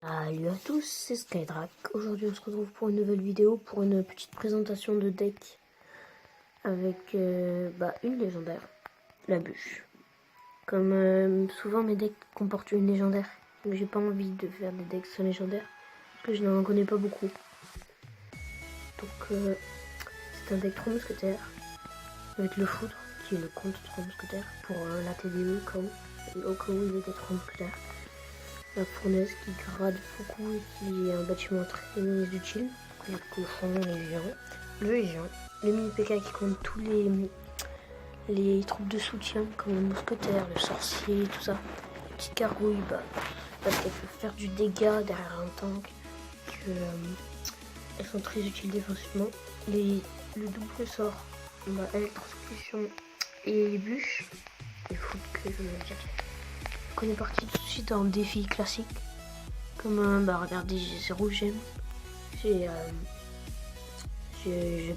Salut à tous, c'est Skydrac. Aujourd'hui on se retrouve pour une nouvelle vidéo, pour une petite présentation de deck avec une légendaire, la bûche. Comme souvent mes decks comportent une légendaire, mais j'ai pas envie de faire des decks sans légendaire, parce que je n'en connais pas beaucoup. Donc c'est un deck 3 mousquetaires, avec le foudre, qui est le compte 3 mousquetaires, pour la TDE au cas où il était 3 mousquetaires. La fournaise qui grade beaucoup et qui est un bâtiment très utile. Il y a le cochon, les géants, le géant, le mini PK qui compte tous les troupes de soutien comme le mousquetaire, le sorcier, tout ça. Les petites gargouilles, parce qu'elles peuvent faire du dégât derrière un tank, elles sont très utiles défensivement. Le double sort, électrocution et les bûches, il faut que je me dise. On est parti tout de suite en défi classique. Comme regardez, j'ai 0 gemmes. Je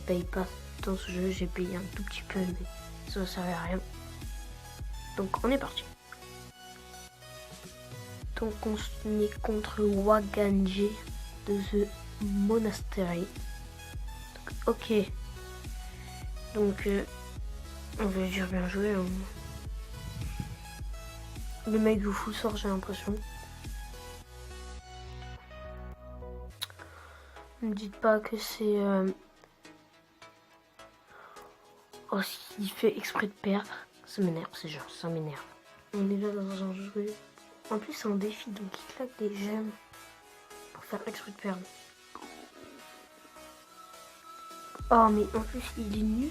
paye pas dans ce jeu, j'ai payé un tout petit peu, mais ça ne servait à rien. Donc on est parti. Donc on est contre Waganje de The Monastery. Donc, ok. Donc on va dire bien joué. Hein. Le mec vous fout sort, j'ai l'impression. Ne me dites pas que c'est... Oh, s'il fait exprès de perdre, ça m'énerve, c'est genre, ça m'énerve. On est là dans un jeu. En plus, c'est un défi, donc il claque des gemmes pour faire exprès de perdre. Oh, mais en plus, il est nul.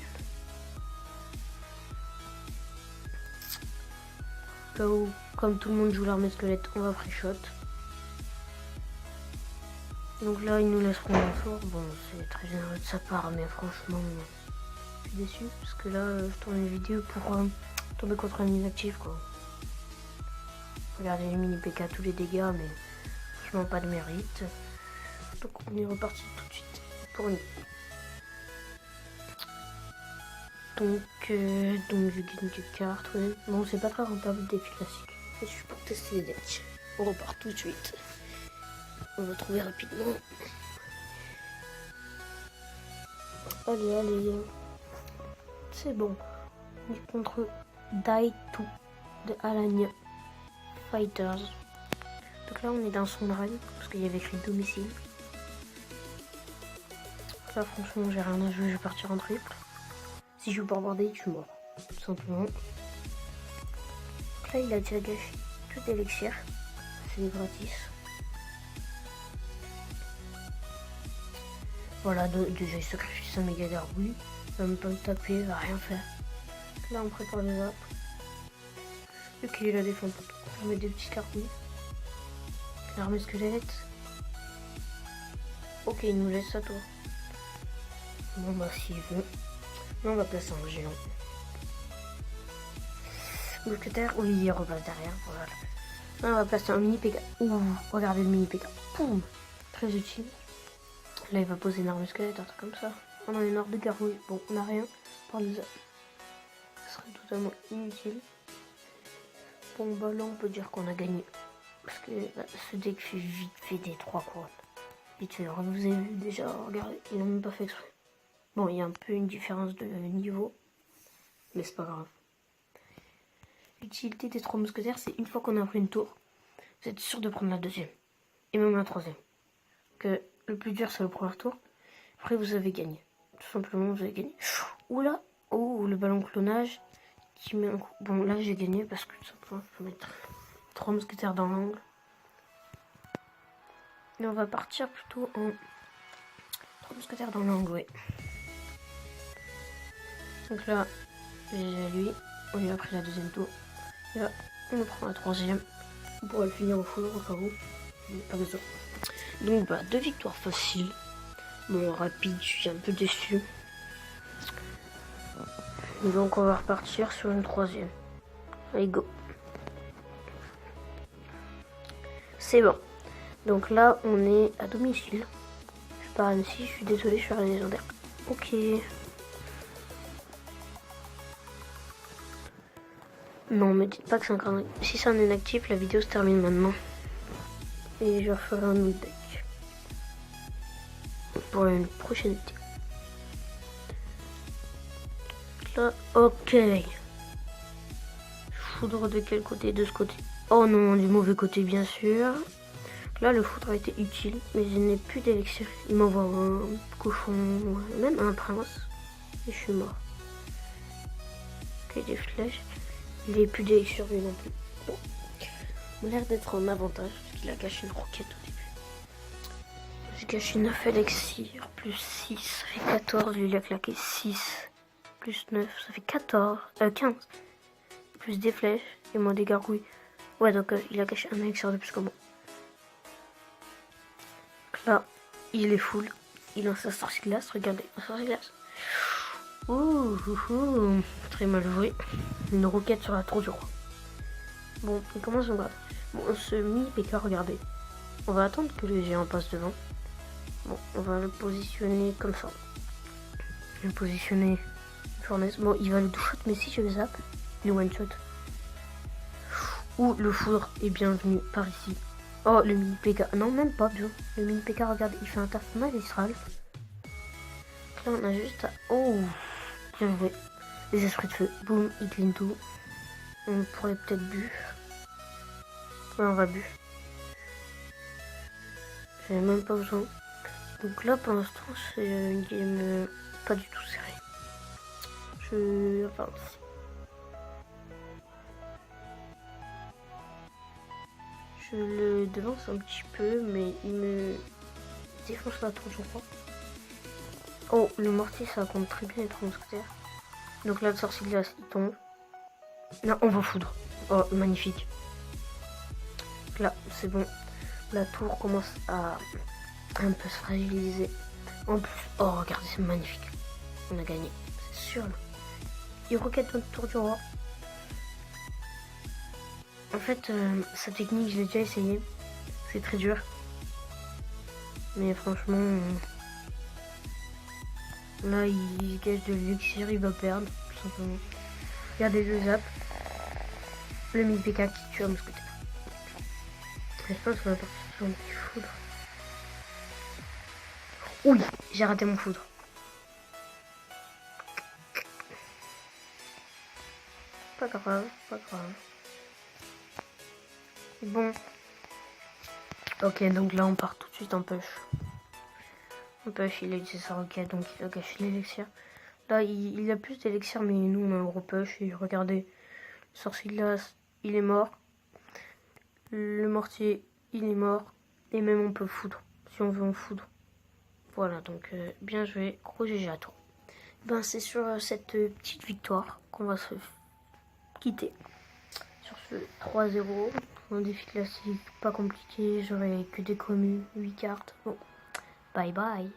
Là où, comme tout le monde joue l'armée squelette, on va free-shot. Donc là, ils nous laisseront un fort. Bon, c'est très généreux de sa part, mais franchement, je suis déçu. Parce que là, je tourne une vidéo pour tomber contre un inactif, quoi. Regardez les mini PK, tous les dégâts, mais franchement, pas de mérite. Donc on est reparti tout de suite pour une... Donc je gagne des cartes, ouais. Bon, c'est pas très rentable le défi classique. Je suis pour tester les decks. On repart tout de suite. On va trouver rapidement. Allez. C'est bon. On est contre Daitu de Alanya Fighters. Donc là, on est dans son run parce qu'il y avait écrit domicile. Là, franchement, j'ai rien à jouer. Je vais partir en triple. Si je joue pas bordé, je suis mort. Tout simplement. Donc là, il a déjà gâché tout l'élixir. C'est gratis. Voilà, déjà il sacrifie sa méga gargouille. Il va même pas me taper, il va rien faire. Là on prépare les apps. Vu qu'il est la défense, on met des petites gargouilles. L'armée squelette. Ok, il nous laisse ça toi. Bon bah s'il veut. Là on va placer un géant. Mousquetaire, oui il repasse derrière. Voilà. Là on va placer un mini PK. Ouh, regardez le mini PK. Poum, très utile. Là, il va poser une arme squelette, un truc comme ça. On a une horde de gargouilles. Bon, on n'a rien. Par les... Ce serait totalement inutile. Bon, bah là, on peut dire qu'on a gagné. Parce que ce deck fait vite fait des 3 couronnes. Vite fait. Alors, vous avez vu déjà, regardez, il n'a même pas fait exprès. Bon, il y a un peu une différence de niveau. Mais c'est pas grave. L'utilité des 3 mousquetaires, c'est une fois qu'on a pris une tour, vous êtes sûr de prendre la deuxième. Et même la troisième. Que le plus dur, c'est le premier tour. Après, vous avez gagné. Tout simplement, vous avez gagné. Oula, oh, le ballon clonage qui met un coup. Bon, là, j'ai gagné parce que tout simplement, je vais mettre 3 mousquetaires dans l'angle. Et on va partir plutôt en 3 mousquetaires dans l'angle, ouais. Donc là, j'ai lui. On lui a pris la deuxième tour. Et là, on prend la troisième. On pourra le finir au foudre au cas où. Pas besoin. Donc, 2 victoires faciles. Bon, rapide, je suis un peu déçu. Donc, on va repartir sur une troisième. Allez, go. C'est bon. Donc là, on est à domicile. Je suis pas à Annecy, je suis désolée, je suis à la légendaire. Ok. Non, me dites pas que c'est encore... Si c'est un inactif, la vidéo se termine maintenant. Et je referai un autre deck pour une prochaine vidéo. Là, ok. Foudre de quel côté? De ce côté. Oh non, du mauvais côté bien sûr. Là, le foudre a été utile, mais je n'ai plus d'élixir. Il m'envoie un cochon, même un prince, et je suis mort. Ok, des flèches. Il n'est plus d'élixir lui non plus. Bon. Il a l'air d'être un avantage, parce qu'il a caché une roquette au début. J'ai caché 9 élixirs, plus 6, ça fait 14. Lui, il a claqué 6, plus 9, ça fait 14, 15. Plus des flèches, et moins des gargouilles. Ouais, donc il a caché un élixir de plus que moi. Là, il est full. Il a sa sortie glace. Regardez, sa sortie glace. Ouh, très mal joué. Une roquette sur la tour du roi. Bon, il commence son grade. Bon, ce mini PK, regardez. On va attendre que le géant passe devant. Bon, on va le positionner comme ça. Je vais le positionner. Fournaise. Bon, il va le two-shot, mais si je le zappe, il one-shot. Ouh, le foudre est bienvenu par ici. Oh, le mini PK. Non, même pas, bien. Le mini PK, regardez, il fait un taf magistral. Là, on a juste à... Oh, bien joué. Les esprits de feu. Boum, il clean tout. On pourrait peut-être bu. Ouais, on va bu. J'avais même pas besoin. Donc là, pour l'instant, c'est une game pas du tout serrée. Enfin, je le devance un petit peu, mais il me défonce la tour, je crois. Oh, le mortier, ça compte très bien être mousquetaire. Donc là, le sorcier glace, il tombe. Là, on va foudre. Oh, magnifique. Là, c'est bon. La tour commence à un peu se fragiliser. En plus, oh, regardez, c'est magnifique. On a gagné, c'est sûr. Il roquette notre tour du roi. En fait, sa technique, je l'ai déjà essayé. C'est très dur. Mais franchement, là, il gâche de l'élixir, il va perdre, tout simplement. Regardez le zap. Le mini PK qui tue un mousquetaire. Je pense qu'on va partir sur un petit foudre. Oui, j'ai raté mon foudre. Pas grave, pas grave. Bon. Ok, donc là on part tout de suite en push. En push, il a utilisé sa roquette, donc il a gâché l'élixir. Là, il a plus d'élixir, mais nous on a un gros push. Et regardez, le sorcier de glace, il est mort. Le mortier, il est mort. Et même on peut foudre, si on veut on foudre. Voilà, donc bien joué, gros GG à toi. Ben c'est sur cette petite victoire qu'on va se quitter. Sur ce 3-0, un défi classique, pas compliqué, j'aurais que des communes, 8 cartes. Bon, bye bye.